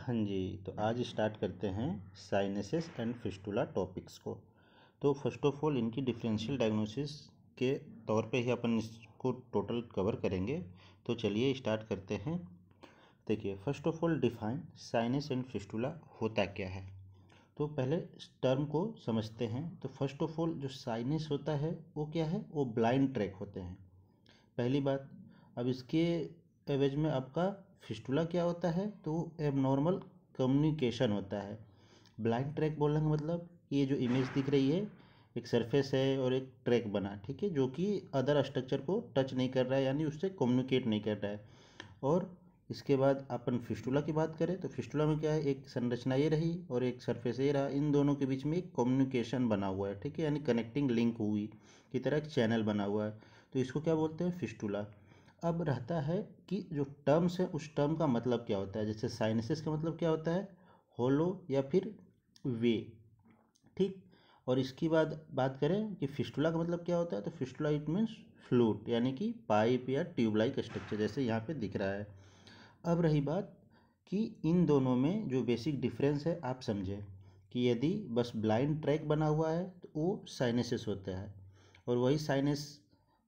हाँ जी, तो आज स्टार्ट करते हैं साइनसेस एंड फिस्टुला टॉपिक्स को। तो फर्स्ट ऑफ ऑल इनकी डिफरेंशियल डायग्नोसिस के तौर पे ही अपन इसको टोटल कवर करेंगे। तो चलिए स्टार्ट करते हैं। देखिए, first of all define sinus and fistula होता क्या है। तो पहले टर्म को समझते हैं। तो फर्स्ट ऑफ ऑल जो साइनस होता है वो क्या है, वो ब्लाइंड ट्रैक होते हैं, पहली बात। अब इसके एवज में आपका फिस्टुला क्या होता है, तो एबनॉर्मल कम्युनिकेशन होता है। ब्लाइंड ट्रैक बोलने का मतलब ये जो इमेज दिख रही है, एक सरफेस है और एक ट्रैक बना, ठीक है, जो कि अदर स्ट्रक्चर को टच नहीं कर रहा है, यानी उससे कम्युनिकेट नहीं कर रहा है। और इसके बाद अपन फिस्टुला की बात करें तो फिस्टुला में क्या है, एक संरचना ये रही और एक सरफेस ये रहा, इन दोनों के बीच में एक कम्युनिकेशन बना हुआ है, ठीक है, यानी कनेक्टिंग लिंक हुई की तरह एक चैनल बना हुआ है। तो इसको क्या बोलते हैं, फिस्टुला। अब रहता है कि जो टर्म्स है उस टर्म का मतलब क्या होता है। जैसे साइनसिस का मतलब क्या होता है, होलो या फिर वे, ठीक। और इसकी बाद बात करें कि फिस्टुला का मतलब क्या होता है, तो फिस्टुला इट मीन्स फ्लूट, यानी कि पाइप या ट्यूब लाइक स्ट्रक्चर, जैसे यहाँ पे दिख रहा है। अब रही बात कि इन दोनों में जो बेसिक डिफरेंस है आप समझें कि यदि बस ब्लाइंड ट्रैक बना हुआ है तो वो साइनसिस होता है, और वही साइनस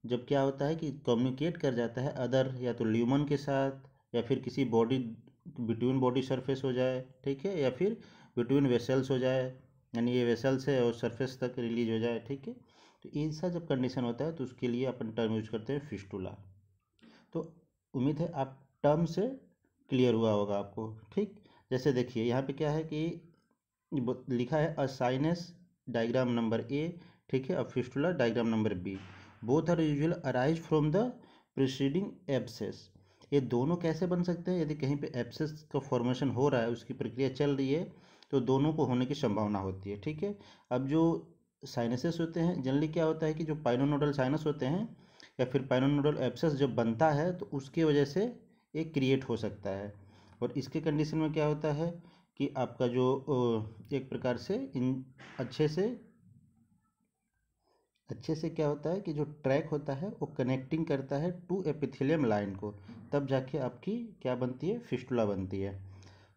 जब क्या होता है कि कम्युनिकेट कर जाता है अदर, या तो ल्यूमन के साथ, या फिर किसी बॉडी बिटवीन बॉडी सरफेस हो जाए, ठीक है, या फिर बिटवीन वेसल्स हो जाए, यानी ये वेसल्स है और सरफेस तक रिलीज हो जाए, ठीक है। तो ऐसा जब कंडीशन होता है तो उसके लिए अपन टर्म यूज करते हैं फिस्टुला। तो उम्मीद है आप टर्म से क्लियर हुआ होगा आपको, ठीक। जैसे देखिए यहाँ पे क्या है कि लिखा है a sinus diagram number A, ठीक है, a fistula diagram number B, both are usual arise from the preceding abscess. ये दोनों कैसे बन सकते हैं, यदि कहीं पे एब्सेस का फॉर्मेशन हो रहा है, उसकी प्रक्रिया चल रही है, तो दोनों को होने की संभावना होती है, ठीक है। अब जो साइनसेस होते हैं जनरली क्या होता है कि जो पाइनोनोडल साइनस होते हैं या फिर पाइनोनोडल एब्सेस जब बनता है तो उसकी वजह से ये क्रिएट हो सकता है। और इसके कंडीशन में क्या होता है कि आपका जो एक प्रकार से इन अच्छे से क्या होता है कि जो ट्रैक होता है वो कनेक्टिंग करता है टू एपिथेलियम लाइन को, तब जाके आपकी क्या बनती है, फिस्टुला बनती है।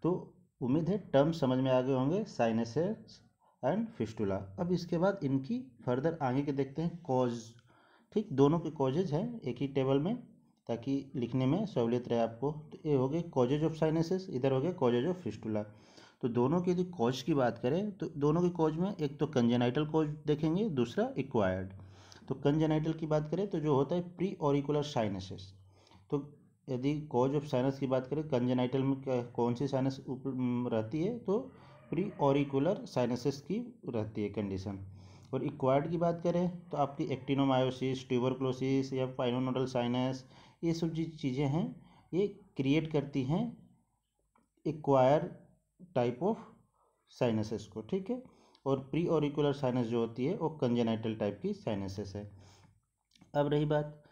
तो उम्मीद है टर्म समझ में आ गए होंगे, साइनसेस एंड फिस्टुला। अब इसके बाद इनकी फर्दर आगे के देखते हैं कॉज, ठीक। दोनों के कॉजेज हैं एक ही टेबल में, ताकि लिखने में सहूलियत रहे आपको। तो ये हो गए कॉजेज ऑफ साइनसेस, इधर हो गए कॉजेज ऑफ फिस्टुला। तो दोनों की यदि कॉज की बात करें तो दोनों की कॉज में एक तो कंजेनाइटल कॉज देखेंगे, दूसरा एक्वायर्ड। तो कंजेनाइटल की बात करें तो जो होता है प्री ऑरिकुलर साइनसेस। तो यदि कॉज ऑफ साइनस की बात करें, कंजेनाइटल में कौन सी साइनस रहती है, तो प्री ऑरिकुलर साइनसेस की रहती है कंडीशन। और इक्वायर्ड की बात करें तो आपकी एक्टिनोमायोसिस, ट्यूबरक्लोसिस या पाइनोनोडल साइनस, ये सब जो चीज़ें हैं ये क्रिएट करती हैं एक्वायर टाइप ऑफ साइनसेस को, ठीक है। और प्री ऑरिकुलर साइनस जो होती है वो कंजेनाइटल टाइप की साइनसेस है। अब रही बात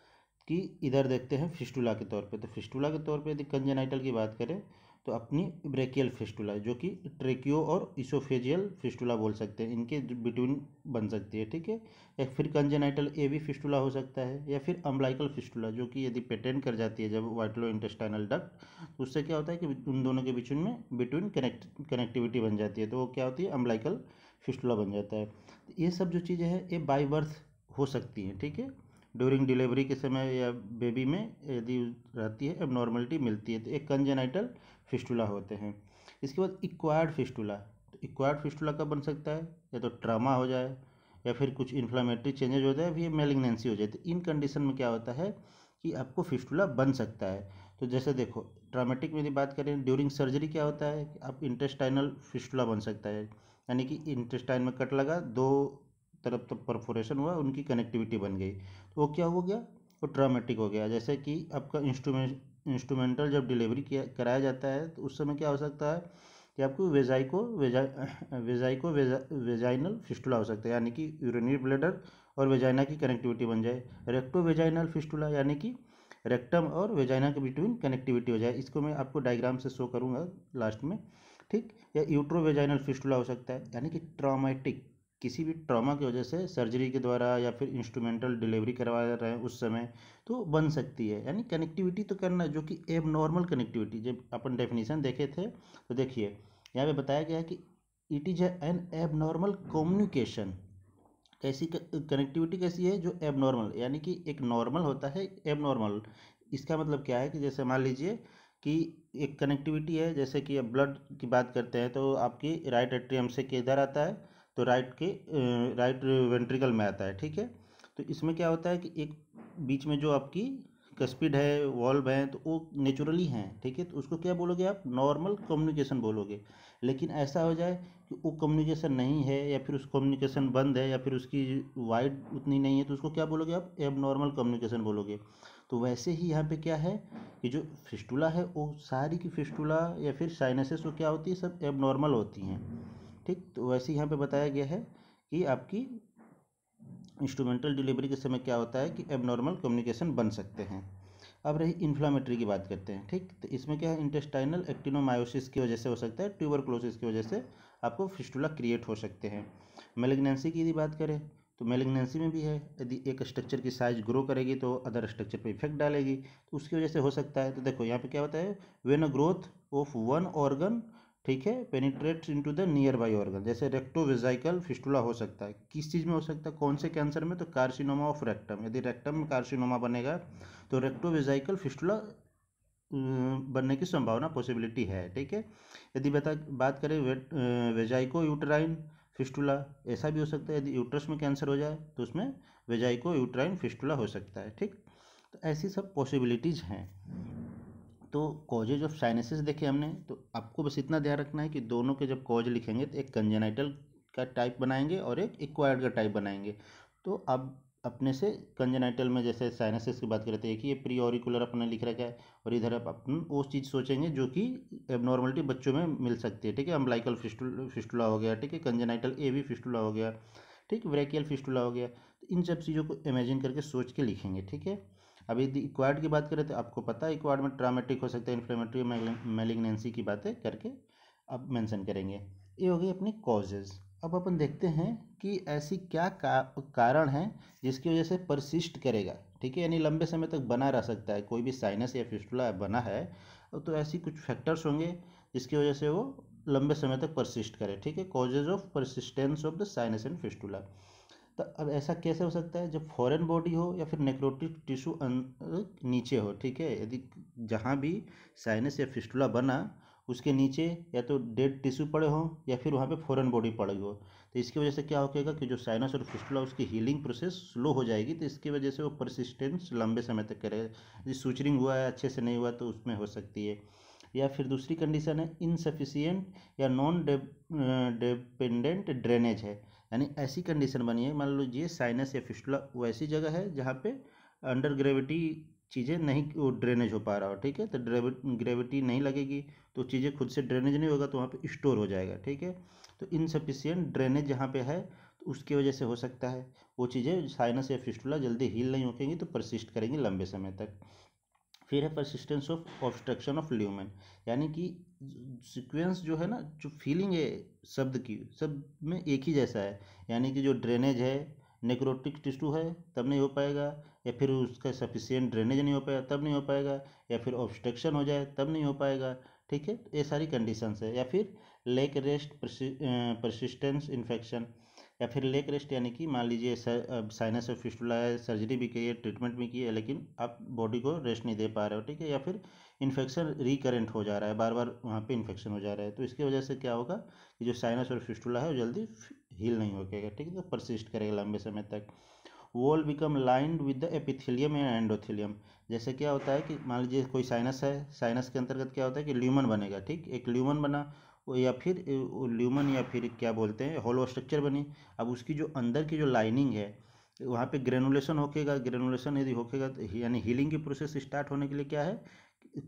कि इधर देखते हैं फिस्टुला के तौर पे। तो फिस्टुला के तौर पे यदि कंजेनाइटल की बात करें तो अपनी ब्रेकियल फिस्टुला, जो कि ट्रेकियो और इसोफेजियल फिस्टुला बोल सकते हैं, इनके बिटवीन बन सकती है, ठीक है। या फिर कंजेनाइटल ए भी फिस्टुला हो सकता है, या फिर अम्बलाइकल फिस्टुला, जो कि यदि पेटेंट कर जाती है जब वाइटलो इंटेस्टाइनल डक्ट, तो उससे क्या होता है कि उन दोनों के बीच में बिटवीन कनेक्टिविटी बन जाती है, तो वो क्या होती है, अम्बलाइकल फिस्टुला बन जाता है। तो ये सब जो चीज़ें हैं ये बाई बर्थ हो सकती हैं, ठीक है। ड्यूरिंग डिलीवरी के समय या बेबी में यदि रहती है, एबनॉर्मलिटी मिलती है, तो एक कंजेनाइटल फिस्टुला होते हैं। इसके बाद इक्वायर्ड फिस्टुला। तो इक्वायर्ड फिस्टुला कब बन सकता है, या तो ट्रामा हो जाए, या फिर कुछ इन्फ्लामेटरी चेंजेज हो जाए, फिर मेलिग्नेंसी हो जाए। तो इन कंडीशन में क्या होता है कि आपको फिस्टुला बन सकता है। तो जैसे देखो, ट्रामेटिक में यदि बात करें ड्यूरिंग सर्जरी क्या होता है कि आप इंटेस्टाइनल फिस्टुला बन सकता है, यानी कि इंटेस्टाइन में कट लगा, दो तरफ तक परफोरेशन हुआ, उनकी कनेक्टिविटी बन गई, तो वो क्या हो गया, वो ट्रामेटिक हो गया। जैसे कि आपका इंस्ट्रूमेंटल जब डिलीवरी किया कराया जाता है तो उस समय क्या हो सकता है कि आपको वेजाइनल फिस्टुला हो सकता है, यानी कि यूरिनरी ब्लैडर और वेजाइना की कनेक्टिविटी बन जाए। रेक्टो वेजाइनल फिस्टुला, यानी कि रेक्टम और वेजाइना के बिटवीन कनेक्टिविटी हो जाए। इसको मैं आपको डायग्राम से शो करूँगा लास्ट में, ठीक। या यूट्रो वेजाइनल फिस्टुला हो सकता है, यानी कि ट्रॉमेटिक किसी भी ट्रॉमा की वजह से सर्जरी के द्वारा या फिर इंस्ट्रूमेंटल डिलीवरी करवा रहे हैं उस समय तो बन सकती है। यानी कनेक्टिविटी तो करना जो कि एब नॉर्मल कनेक्टिविटी, जब अपन डेफिनेशन देखे थे तो देखिए यहाँ पे बताया गया है कि इट इज़ एन एब नॉर्मल कम्युनिकेशन। कैसी कनेक्टिविटी कैसी है? जो एब नॉर्मल, यानी कि एक नॉर्मल होता है एब नॉर्मल। इसका मतलब क्या है कि जैसे मान लीजिए कि एक कनेक्टिविटी है, जैसे कि अब ब्लड की बात करते हैं तो आपकी राइट एट्रियम से किधर आता है, तो राइट वेंट्रिकल में आता है, ठीक है। तो इसमें क्या होता है कि एक बीच में जो आपकी कस्पिड है, वॉल्व है, तो वो नेचुरली हैं, ठीक है। तो उसको क्या बोलोगे आप? नॉर्मल कम्युनिकेशन बोलोगे। लेकिन ऐसा हो जाए कि वो कम्युनिकेशन नहीं है या फिर उस कम्युनिकेशन बंद है या फिर उसकी वाइड उतनी नहीं है, तो उसको क्या बोलोगे आप? एब नॉर्मल कम्युनिकेशन बोलोगे। तो वैसे ही यहाँ पे क्या है कि जो फिस्टुला है वो सारी की फिस्टुला या फिर साइनसेस वो क्या होती है, सब एब नॉर्मल होती हैं, ठीक। तो वैसे ही यहाँ पे बताया गया है कि आपकी इंस्ट्रूमेंटल डिलीवरी के समय क्या होता है कि एबनॉर्मल कम्युनिकेशन बन सकते हैं। अब रही इन्फ्लामेटरी की बात करते हैं, ठीक। तो इसमें क्या है, इंटेस्टाइनल एक्टिनोमायोसिस की वजह से हो सकता है, ट्यूबरक्लोसिस की वजह से आपको फिस्टुला क्रिएट हो सकते हैं। मेलिग्नेंसी की यदि बात करें तो मेलिग्नेंसी में भी है, यदि एक स्ट्रक्चर की साइज ग्रो करेगी तो अदर स्ट्रक्चर पर इफेक्ट डालेगी, तो उसकी वजह से हो सकता है। तो देखो यहाँ पे क्या होता है, when a growth of one organ, ठीक है, penetrates into the near by organ, जैसे रेक्टोवेजाइकल फिस्टुला हो सकता है। किस चीज़ में हो सकता है, कौन से कैंसर में? तो कार्सिनोमा ऑफ रेक्टम, यदि रेक्टम में कार्सिनोमा बनेगा तो रेक्टोवेजाइकल फिस्टुला बनने की संभावना, पॉसिबिलिटी है, ठीक है। यदि बात करें वेजाइको यूटराइन फिस्टुला, ऐसा भी हो सकता है, यदि यूट्रस में कैंसर हो जाए तो उसमें वेजाइको यूटराइन फिस्टुला हो सकता है, ठीक। तो ऐसी सब पॉसिबिलिटीज़ हैं। तो कॉजेज ऑफ साइनसेस देखे हमने, तो आपको बस इतना ध्यान रखना है कि दोनों के जब कॉज लिखेंगे तो एक कंजेनाइटल का टाइप बनाएंगे और एक एक्वायर्ड का टाइप बनाएंगे। तो अब अपने से कंजेनाइटल में जैसे साइनसेस की बात करते हैं कि ये प्री ऑरिकुलर अपने लिख रखा है, और इधर आप अपन वो चीज़ सोचेंगे जो कि एबनॉर्मलिटी बच्चों में मिल सकती है, ठीक है। अम्बलाइकल फिस्टुला हो गया, ठीक है, कंजेनाइटल एवी फिस्टुला हो गया, ठीक, ब्रैकियल फिस्टुला हो गया। तो इन सब चीज़ों को इमेजिन करके सोच के लिखेंगे, ठीक है। अब यदि इक्वायर्ड की बात करें तो आपको पता है इक्वायर्ड में ट्रामेटिक हो सकता है, इन्फ्लेमेटरी, मैलिग्नेंसी की बातें करके अब मेंशन करेंगे। ये हो गई अपनी कॉजेज। अब अपन देखते हैं कि ऐसी क्या कारण है जिसकी वजह से परसिस्ट करेगा, ठीक है, यानी लंबे समय तक बना रह सकता है कोई भी साइनस या फिस्टुला बना है, तो ऐसी कुछ फैक्टर्स होंगे जिसकी वजह से वो लंबे समय तक परसिस्ट करे, ठीक है। Causes of persistence of the sinus and fistula. तो अब ऐसा कैसे हो सकता है, जब फॉरेन बॉडी हो या फिर नेक्रोटिक टिश्यू नीचे हो, ठीक है। यदि जहाँ भी साइनस या फिस्टुला बना उसके नीचे या तो डेड टिश्यू पड़े हो या फिर वहाँ पे फॉरेन बॉडी पड़ी हो, तो इसकी वजह से क्या होगा कि जो साइनस और फिस्टुला उसकी हीलिंग प्रोसेस स्लो हो जाएगी, तो इसकी वजह से वो परसिस्टेंस लंबे समय तक करेगा। यदि सूचरिंग हुआ है, अच्छे से नहीं हुआ, तो उसमें हो सकती है। या फिर दूसरी कंडीशन है इनसफिशियंट या नॉन डिपेंडेंट ड्रेनेज है, यानी ऐसी कंडीशन बनी है, मान लीजिए साइनस या फिस्टुला वैसी जगह है जहाँ पे अंडर ग्रेविटी चीज़ें नहीं वो ड्रेनेज हो पा रहा हो, ठीक है। तो ग्रेविटी नहीं लगेगी तो चीज़ें खुद से ड्रेनेज नहीं होगा, तो वहाँ पे स्टोर हो जाएगा, ठीक है। तो इनसफिशियंट ड्रेनेज जहाँ पे है तो उसकी वजह से हो सकता है वो चीज़ें साइनस या फिस्टुला जल्दी हील नहीं होंगी, तो परसिस्ट करेंगी लंबे समय तक। फिर है persistence of obstruction of lumen, यानी कि सीक्वेंस जो है ना, जो फीलिंग है शब्द की, सब में एक ही जैसा है, यानी कि जो ड्रेनेज है, नेक्रोटिक टिश्यू है तब नहीं हो पाएगा, या फिर उसका सफिशियंट ड्रेनेज नहीं हो पाएगा तब नहीं हो पाएगा, या फिर ऑब्स्ट्रक्शन हो जाए तब नहीं हो पाएगा, ठीक है। तो ये सारी कंडीशंस है। या फिर लेक रेस्ट परसिस्टेंस इन्फेक्शन, या फिर लेक रेस्ट, यानी कि मान लीजिए साइनस और फिस्टुला है, सर्जरी भी की है, ट्रीटमेंट भी की है, लेकिन आप बॉडी को रेस्ट नहीं दे पा रहे हो, ठीक है। या फिर इन्फेक्शन रिकरेंट हो जा रहा है, बार बार वहाँ पे इन्फेक्शन हो जा रहा है, तो इसकी वजह से क्या होगा कि जो साइनस और फिस्टुला है वो जल्दी हील नहीं होगा, ठीक है, तो परसिस्ट करेगा लंबे समय तक। Wall become lined with the epithelium and endothelium, जैसे क्या होता है कि मान लीजिए कोई साइनस है, साइनस के अंतर्गत क्या होता है कि ल्यूमन बनेगा, ठीक, एक ल्यूमन बना, या फिर ल्यूमन, या फिर क्या बोलते हैं होलो स्ट्रक्चर बनी। अब उसकी जो अंदर की जो लाइनिंग है वहाँ पे ग्रेनुलेशन होकेगा, ग्रेनुलेशन यदि होकेगा तो यानी हीलिंग की प्रोसेस स्टार्ट होने के लिए क्या है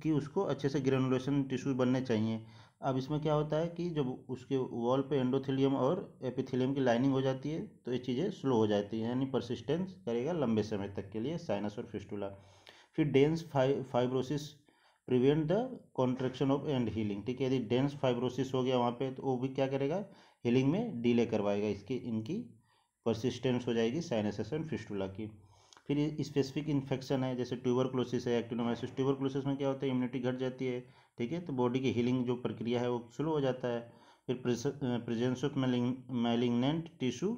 कि उसको अच्छे से ग्रेनुलेशन टिश्यू बनने चाहिए। अब इसमें क्या होता है कि जब उसके वॉल पे एंडोथेलियम और एपिथेलियम की लाइनिंग हो जाती है तो ये चीज़ें स्लो हो जाती हैं, यानी परसिस्टेंस करेगा लंबे समय तक के लिए साइनस और फिस्टुला। फिर dense fibrosis prevent the contraction of and healing, ठीक है। यदि डेंस फाइब्रोसिस हो गया वहाँ पे तो वो भी क्या करेगा, हीलिंग में डिले करवाएगा, इनकी परसिस्टेंस हो जाएगी साइनसेस एंड फिस्टुला की। फिर स्पेसिफिक इन्फेक्शन है, जैसे ट्यूबरक्लोसिस है, एक्टिनोमाइसिस। ट्यूबरक्लोसिस में क्या होता है, इम्यूनिटी घट जाती है, ठीक है, तो बॉडी की हीलिंग जो प्रक्रिया है वो स्लो हो जाता है। फिर प्रेजेंस ऑफ मैलिग्नेंट टिश्यू,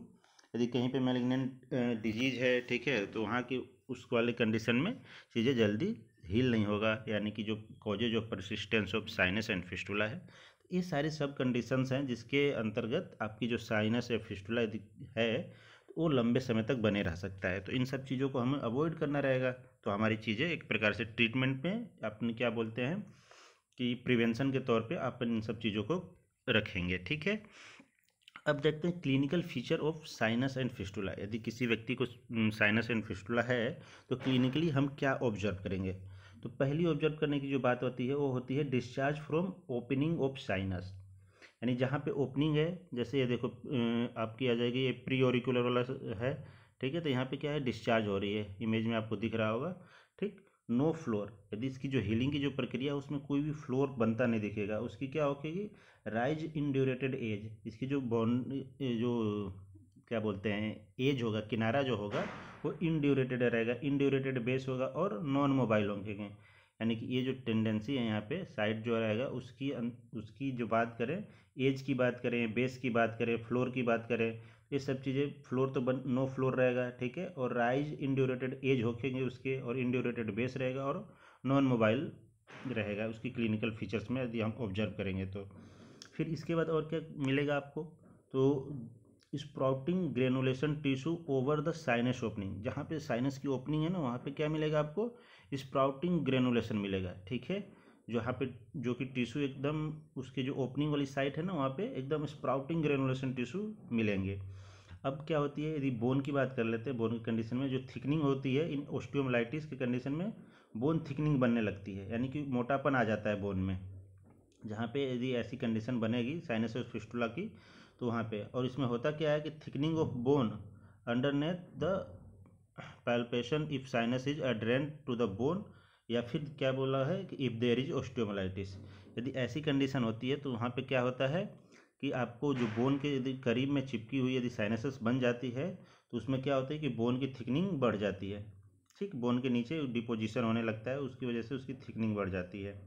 यदि कहीं पे मैलिग्नेंट डिजीज है, ठीक है, तो वहाँ की उस वाले कंडीशन में चीज़ें जल्दी हील नहीं होगा, यानी कि जो causes of persistence of sinus and fistula है। ये सारे सब कंडीशंस हैं जिसके अंतर्गत आपकी जो साइनस या फिस्टुला है वो लंबे समय तक बने रह सकता है। तो इन सब चीज़ों को हमें अवॉइड करना रहेगा। तो हमारी चीज़ें एक प्रकार से ट्रीटमेंट में अपने क्या बोलते हैं कि प्रिवेंशन के तौर पे अपन इन सब चीज़ों को रखेंगे, ठीक है। अब देखते हैं clinical feature of sinus and fistula. यदि किसी व्यक्ति को साइनस एंड फिस्टुला है तो क्लिनिकली हम क्या ऑब्जर्व करेंगे। तो पहली ऑब्जर्व करने की जो बात होती है वो होती है discharge from opening of sinus, यानी जहाँ पे ओपनिंग है, जैसे ये देखो आपकी आ जाएगी, ये प्री ऑरिकुलर वाला है, ठीक है, तो यहाँ पे क्या है, डिस्चार्ज हो रही है, इमेज में आपको दिख रहा होगा, ठीक। नो फ्लोर, यदि इसकी जो हीलिंग की जो प्रक्रिया है उसमें कोई भी फ्लोर बनता नहीं दिखेगा, उसकी क्या होगी, राइज इंड्यूरेटेड एज, इसकी जो बॉन्ड जो क्या बोलते हैं एज होगा, किनारा जो होगा वो इंड्यूरेटेड रहेगा, इंड्यूरेटेड बेस होगा और नॉन मोबाइल होंगे, यानी कि ये जो टेंडेंसी है यहाँ पे साइड जो रहेगा उसकी जो बात करें, एज की बात करें, बेस की बात करें, फ्लोर की बात करें, ये सब चीज़ें, फ्लोर तो नो फ्लोर रहेगा, ठीक है, और राइज इंड्यूरेटेड एज होखेंगे उसके, और इंड्यूरेटेड बेस रहेगा और नॉन मोबाइल रहेगा उसकी क्लिनिकल फीचर्स में यदि हम ऑब्जर्व करेंगे तो। फिर इसके बाद और क्या मिलेगा आपको, तो sprouting granulation tissue over the sinus opening, जहाँ पे साइनस की ओपनिंग है ना वहाँ पे क्या मिलेगा आपको, स्प्राउटिंग ग्रेनुलेशन मिलेगा, ठीक है, जहाँ पे जो कि टिश्यू एकदम उसके जो ओपनिंग वाली साइट है ना वहाँ पे एकदम स्प्राउटिंग ग्रेनुलेशन टिश्यू मिलेंगे। अब क्या होती है, यदि बोन की बात कर लेते हैं, बोन की कंडीशन में जो थिकनिंग होती है इन ओस्टियोमाइलाइटिस की कंडीशन में बोन थिकनिंग बनने लगती है, यानी कि मोटापन आ जाता है बोन में, जहाँ पे यदि ऐसी कंडीशन बनेगी साइनस और फिस्टुला की तो वहाँ पे, और इसमें होता क्या है कि thickening of bone underneath the palpation if sinus is adherent to the bone, या फिर क्या बोला है कि इफ देयर इज ओस्टियोमाइलाइटिस, यदि ऐसी कंडीशन होती है तो वहाँ पे क्या होता है कि आपको जो बोन के यदि करीब में चिपकी हुई यदि साइनसेस बन जाती है तो उसमें क्या होता है कि बोन की थिकनिंग बढ़ जाती है, ठीक, बोन के नीचे डिपोजिशन होने लगता है, उसकी वजह से उसकी थिकनिंग बढ़ जाती है।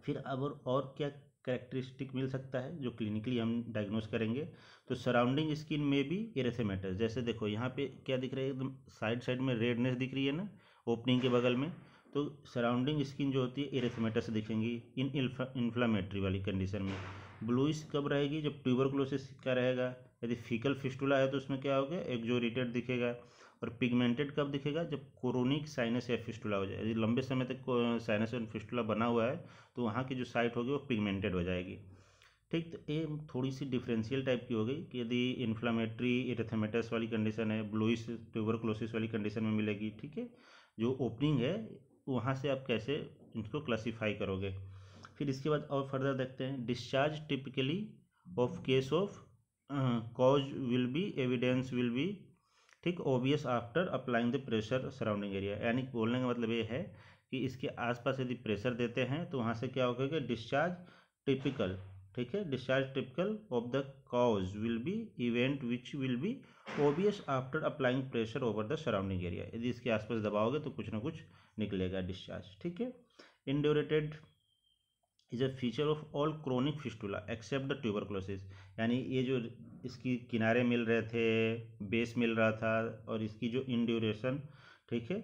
फिर अब और क्या कैरेक्टरिस्टिक मिल सकता है जो क्लिनिकली हम डायग्नोस करेंगे, तो सराउंडिंग स्किन में भी इरेथेमेटस, जैसे देखो यहाँ पे क्या दिख रहा है, एकदम साइड साइड में रेडनेस दिख रही है ना ओपनिंग के बगल में, तो सराउंडिंग स्किन जो होती है इरेथेमेटस दिखेंगी इन इन्फ्लामेटरी वाली कंडीशन में। ब्लूइश कब रहेगी, जब ट्यूबरक्लोसिस का रहेगा। यदि फीकल फिस्टुला है तो उसमें क्या होगा, एक्सोरेटेड दिखेगा। और पिगमेंटेड कब दिखेगा, जब क्रोनिक साइनस या फिस्टुला हो जाए, यदि लंबे समय तक साइनस एंड फिस्टुला बना हुआ है तो वहाँ की जो साइट होगी वो पिगमेंटेड हो जाएगी, ठीक। तो ये थोड़ी सी डिफरेंशियल टाइप की हो गई कि यदि इन्फ्लामेटरी इरेथेमेटस वाली कंडीशन है, ब्लूइश ट्यूबरक्लोसिस वाली कंडीशन में मिलेगी, ठीक है, जो ओपनिंग है वहाँ से आप कैसे इनको क्लासीफाई करोगे। फिर इसके बाद और फर्दर देखते हैं, discharge typically of case of cause will be evidence will be, ठीक, obvious after applying the pressure surrounding area, यानी बोलने का मतलब ये है कि इसके आसपास यदि प्रेशर देते हैं तो वहाँ से क्या होगा, डिस्चार्ज टिपिकल, ठीक है, discharge typical of the cause will B event which will be obvious after applying pressure over the surrounding area, यदि इसके आसपास दबाओगे तो कुछ ना कुछ निकलेगा डिस्चार्ज, ठीक है। Indurated is a feature of all chronic fistula except the tuberculosis, यानी ये जो इसकी किनारे मिल रहे थे, बेस मिल रहा था, और इसकी जो इंड्यूरेशन, ठीक है,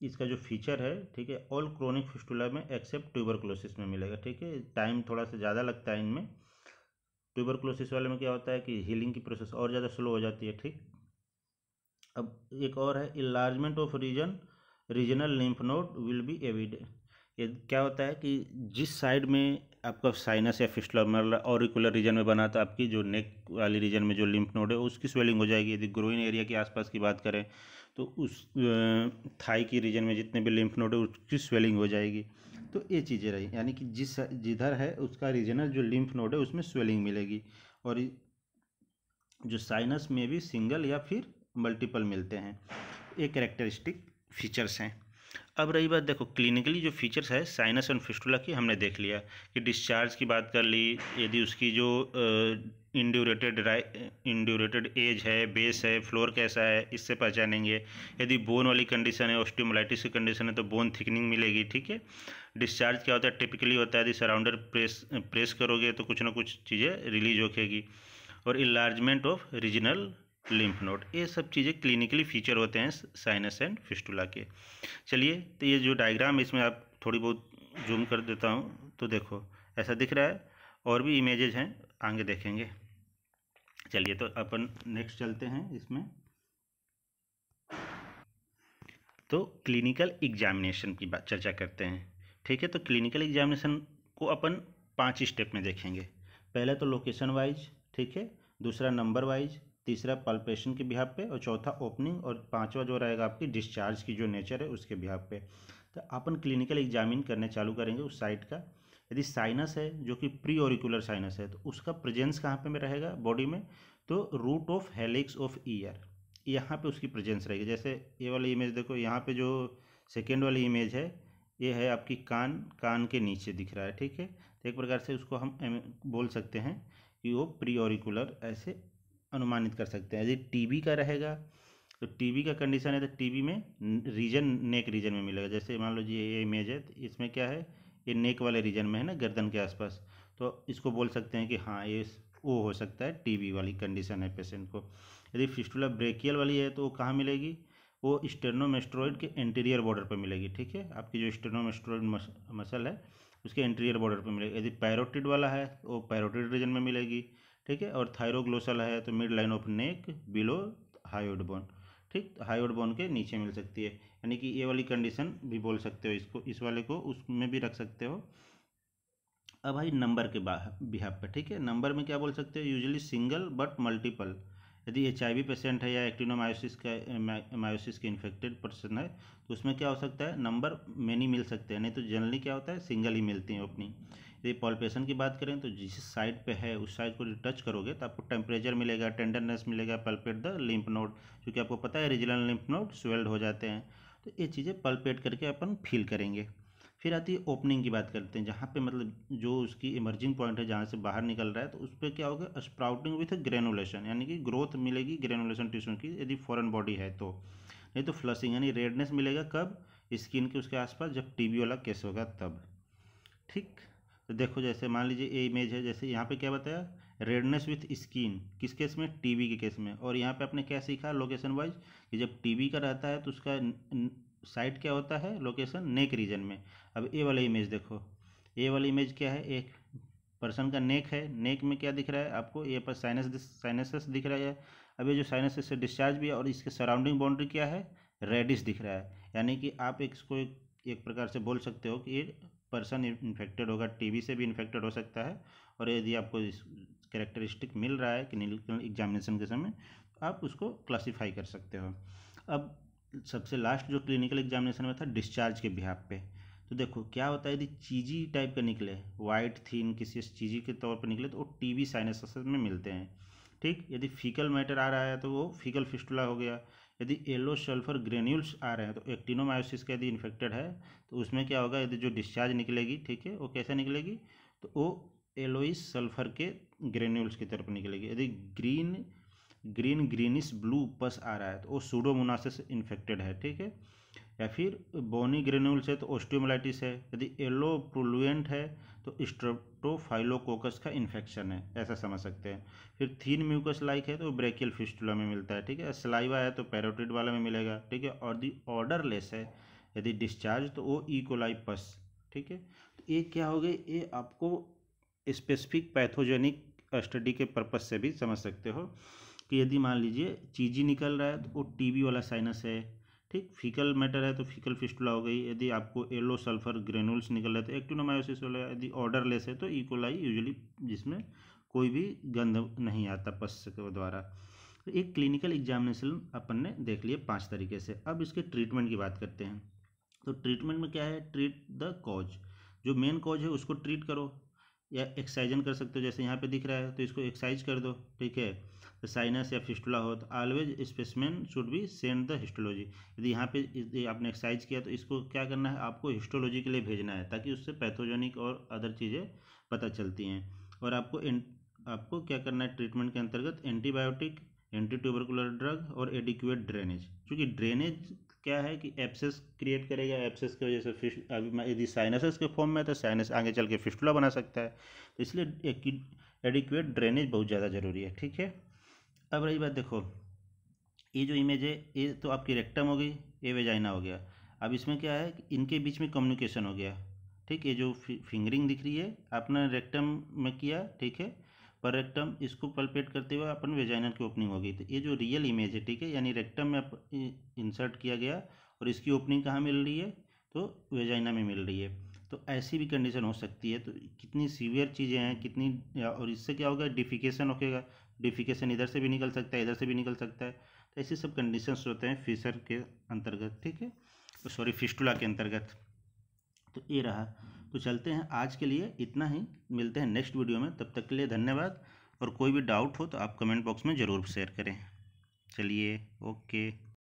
इसका जो फीचर है, ठीक है, ऑल क्रोनिक फिस्टुला में एक्सेप्ट ट्यूबरक्लोसिस में मिलेगा, ठीक है, टाइम थोड़ा सा ज़्यादा लगता है इनमें। ट्यूबरक्लोसिस वाले में क्या होता है कि हीलिंग की प्रोसेस और ज़्यादा स्लो हो जाती है, ठीक। अब एक और है, enlargement of regional lymph node will be evident, ये क्या होता है कि जिस साइड में आपका साइनस या फिस्टुला मतलब ऑरिकुलर रीजन में बना तो आपकी जो नेक वाली रीजन में जो लिम्फ नोड है उसकी स्वेलिंग हो जाएगी। यदि ग्रोइन एरिया के आसपास की बात करें तो उस थाई की रीजन में जितने भी लिम्फ नोड है उसकी स्वेलिंग हो जाएगी। तो ये चीज़ें रही, यानी कि जिधर है उसका रीजनल जो लिम्फ नोड है उसमें स्वेलिंग मिलेगी, और जो साइनस में भी सिंगल या फिर मल्टीपल मिलते हैं। ये कैरेक्टरिस्टिक फीचर्स हैं। अब रही बात, देखो क्लिनिकली जो फीचर्स है साइनस एंड फिस्टुला की हमने देख लिया कि डिस्चार्ज की बात कर ली, यदि उसकी जो इंड्यूरेटेड एज है, बेस है, फ्लोर कैसा है, इससे पहचानेंगे। यदि बोन वाली कंडीशन है, ऑस्टियोमाइलिटिस की कंडीशन है, तो बोन थिकनिंग मिलेगी, ठीक है। डिस्चार्ज क्या होता है, टिपिकली होता है यदि सराउंडर प्रेस करोगे तो कुछ ना कुछ चीज़ें रिलीज होगी, और enlargement of regional lymph node, ये सब चीज़ें क्लिनिकली फीचर होते हैं साइनस एंड फिस्टुला के। चलिए, तो ये जो डायग्राम इसमें आप थोड़ी बहुत जूम कर देता हूँ, तो देखो ऐसा दिख रहा है, और भी इमेजेज हैं आगे देखेंगे। चलिए, तो अपन नेक्स्ट चलते हैं इसमें। तो क्लिनिकल एग्जामिनेशन की बात चर्चा करते हैं, ठीक है। तो क्लिनिकल एग्जामिनेशन को अपन 5 स्टेप में देखेंगे। पहले तो लोकेशन वाइज, ठीक है, दूसरा नंबर वाइज, तीसरा पल्पेशन के बिहाफ पे, और चौथा ओपनिंग, और पांचवा जो रहेगा आपकी डिस्चार्ज की जो नेचर है उसके बिहाफ पे। तो अपन क्लिनिकल एग्जामिन करने चालू करेंगे उस साइट का। यदि साइनस है जो कि प्री ऑरिकुलर साइनस है, तो उसका प्रेजेंस कहाँ पे में रहेगा बॉडी में, तो root of helix of ear, यहाँ पे उसकी प्रेजेंस रहेगी। जैसे ये वाली इमेज देखो, यहाँ पे जो सेकेंड वाली इमेज है, ये है आपकी कान के नीचे दिख रहा है, ठीक है। तो एक प्रकार से उसको हम बोल सकते हैं कि वो प्री ऑरिकुलर ऐसे अनुमानित कर सकते हैं। यदि टीबी का रहेगा, तो टीबी का कंडीशन है तो टीबी में रीजन नेक रीजन में मिलेगा। जैसे मान लो जी ये इमेज है, तो इसमें क्या है, ये नेक वाले रीजन में है ना, गर्दन के आसपास, तो इसको बोल सकते हैं कि हाँ ये वो हो सकता है टीबी वाली कंडीशन है पेशेंट को। यदि फिस्टुला ब्रेकियल वाली है तो वो कहाँ मिलेगी, वो स्टेर्नोमेस्टोइड के एंटीरियर बॉर्डर पर मिलेगी, ठीक है। आपकी जो स्टेर्नोमेस्टोइड मसल है उसके एंटीरियर बॉर्डर पर मिलेगी। यदि पैरोटिड वाला है तो वो पैरोटिड रीजन में मिलेगी, ठीक है। और थायरोग्लोसल है तो mid line of neck below hyoid bone, ठीक, हायोइड बोन के नीचे मिल सकती है। यानी कि ये वाली कंडीशन भी बोल सकते हो इसको, इस वाले को उसमें भी रख सकते हो। अब भाई नंबर के बिहाफ पर, ठीक है, नंबर में क्या बोल सकते हो, यूजुअली सिंगल बट मल्टीपल। यदि HIV पेशेंट है या एक्टिनोमायोसिस के इन्फेक्टेड पर्सन है, तो उसमें क्या हो सकता है, नंबर मैनी मिल सकते हैं, नहीं तो जनरली क्या होता है, सिंगल ही मिलती हैं अपनी। यदि पल्पेशन की बात करें तो जिस साइड पे है उस साइड को टच करोगे तो आपको टेम्परेचर मिलेगा, टेंडरनेस मिलेगा, पल्पेट द लिम्फ नोड, क्योंकि आपको पता है रीजनल लिम्फ नोड स्वेल्ड हो जाते हैं। तो ये चीज़ें पल्पेट करके अपन फील करेंगे। फिर आती है ओपनिंग की बात करते हैं, जहाँ पे मतलब जो उसकी इमर्जिंग पॉइंट है, जहाँ से बाहर निकल रहा है, तो उस पर क्या होगा, स्प्राउटिंग विथ ग्रेनुलेशन, यानी कि ग्रोथ मिलेगी ग्रेनुलेशन टिश्यू की, यदि फॉरेन बॉडी है तो। नहीं तो फ्लशिंग यानी रेडनेस मिलेगा कब, स्किन के उसके आसपास, जब टीबी वाला केस होगा तब, ठीक। तो देखो जैसे मान लीजिए ये इमेज है, जैसे यहाँ पे क्या बताया, रेडनेस विथ स्किन, किस केस में, टीबी के केस में। और यहाँ पे आपने क्या सीखा लोकेशन वाइज, कि जब टीबी का रहता है तो उसका साइट क्या होता है, लोकेशन नेक रीजन में। अब ये वाला इमेज देखो, ये वाली इमेज क्या है, एक पर्सन का नेक है, नेक में क्या दिख रहा है आपको, ये पर साइनसस दिख रहा है। अब ये जो साइनसस से डिस्चार्ज भी है, और इसके सराउंडिंग बाउंड्री क्या है, रेडिश दिख रहा है। यानी कि आप इसको एक प्रकार से बोल सकते हो कि ये पर्सन इन्फेक्टेड होगा, टीबी से भी इन्फेक्टेड हो सकता है। और यदि आपको इस कैरेक्टरिस्टिक मिल रहा है क्लिनिकल एग्जामिनेशन के समय, तो आप उसको क्लासीफाई कर सकते हो। अब सबसे लास्ट जो क्लिनिकल एग्जामिनेशन में था डिस्चार्ज के बिहाफ पे, तो देखो क्या होता है, यदि चीजी टाइप का निकले, वाइट थीन किसी चीजी के तौर पर निकले, तो वो टीबी साइनसस में मिलते हैं, ठीक। यदि फीकल मैटर आ रहा है तो वो फीकल फिस्टुला हो गया। यदि येलो सल्फर ग्रेन्यूल्स आ रहे हैं तो एक्टिनोमायोसिस का यदि इन्फेक्टेड है, तो उसमें क्या होगा, यदि जो डिस्चार्ज निकलेगी, ठीक है, वो कैसे निकलेगी, तो वो येलोइस सल्फर के ग्रेन्यूल्स की तरफ निकलेगी। यदि ग्रीनिश ब्लू पस आ रहा है तो वो सूडोमोनासिस इन्फेक्टेड है, ठीक है। या फिर बोनी ग्रेन्यूल्स है तो ओस्टियोमाइलिटिस है। यदि येलो प्रोलुएंट है तो स्ट्रेप्टोफाइलोकोकस का इन्फेक्शन है, ऐसा समझ सकते हैं। फिर थीन म्यूकस लाइक है तो ब्रेकियल फिस्टुला में मिलता है, ठीक है। सलाइवा है तो पैरोटिड वाला में मिलेगा, ठीक है। और दी ऑर्डरलेस है यदि डिस्चार्ज, तो वो इकोलाई पस, ठीक है। तो ये क्या हो गए, ये आपको स्पेसिफिक पैथोजेनिक स्टडी के पर्पज से भी समझ सकते हो, कि यदि मान लीजिए चीजी निकल रहा है तो वो टीबी वाला साइनस है, ठीक। फीकल मैटर है तो फीकल फिस्टुला हो गई। यदि आपको येलो सल्फर ग्रेनुल्स निकल रहे तो एक्टिनोमायोसिस वाला। यदि ऑर्डरलेस है तो इकोलाई यूजुअली, जिसमें कोई भी गंध नहीं आता पस के द्वारा। तो एक क्लिनिकल एग्जामिनेशन अपन ने देख लिए 5 तरीके से। अब इसके ट्रीटमेंट की बात करते हैं। तो ट्रीटमेंट में क्या है, ट्रीट द कॉज, जो मेन कॉज है उसको ट्रीट करो। या एक्साइजन कर सकते हो, जैसे यहाँ पे दिख रहा है तो इसको एक्साइज कर दो, ठीक है। तो साइनस या फिस्टुला हो तो always specimen should be send the histology. यदि यहाँ पे आपने एक्साइज किया तो इसको क्या करना है, आपको हिस्टोलॉजी के लिए भेजना है, ताकि उससे पैथोजेनिक और अदर चीज़ें पता चलती हैं। और आपको क्या करना है ट्रीटमेंट के अंतर्गत, एंटीबायोटिक, एंटी ट्यूबरकुलर ड्रग और एडिक्वेट ड्रेनेज। क्योंकि ड्रेनेज क्या है कि एब्सेस क्रिएट करेगा, एब्सेस की वजह से अभी यदि साइनसेस के फॉर्म में है तो साइनस आगे चल के फिस्टुला बना सकता है। तो इसलिए एडिक्वेट ड्रेनेज बहुत ज़्यादा ज़रूरी है, ठीक है। अब रही बात, देखो ये जो इमेज है ये तो आपकी रेक्टम हो गई, ये वेजाइना हो गया। अब इसमें क्या है कि इनके बीच में कम्युनिकेशन हो गया, ठीक है। जो फिंगरिंग दिख रही है आपने रेक्टम में किया, ठीक है, पर रेक्टम इसको पल्पेट करते हुए अपन वेजाइनल की ओपनिंग हो गई। तो ये जो रियल इमेज है, ठीक है, यानी रेक्टम में इंसर्ट किया गया और इसकी ओपनिंग कहाँ मिल रही है, तो वेजाइना में मिल रही है। तो ऐसी भी कंडीशन हो सकती है। तो कितनी सीवियर चीज़ें हैं, कितनी, और इससे क्या होगा, डिफिकेशन होगा। डिफिकेशन इधर से भी निकल सकता है, इधर से भी निकल सकता है। तो ऐसे सब कंडीशंस होते हैं फिशर के अंतर्गत, ठीक है, तो सॉरी फिस्टुला के अंतर्गत। तो ये रहा। तो चलते हैं, आज के लिए इतना ही, मिलते हैं नेक्स्ट वीडियो में। तब तक के लिए धन्यवाद। और कोई भी डाउट हो तो आप कमेंट बॉक्स में ज़रूर शेयर करें। चलिए, ओके।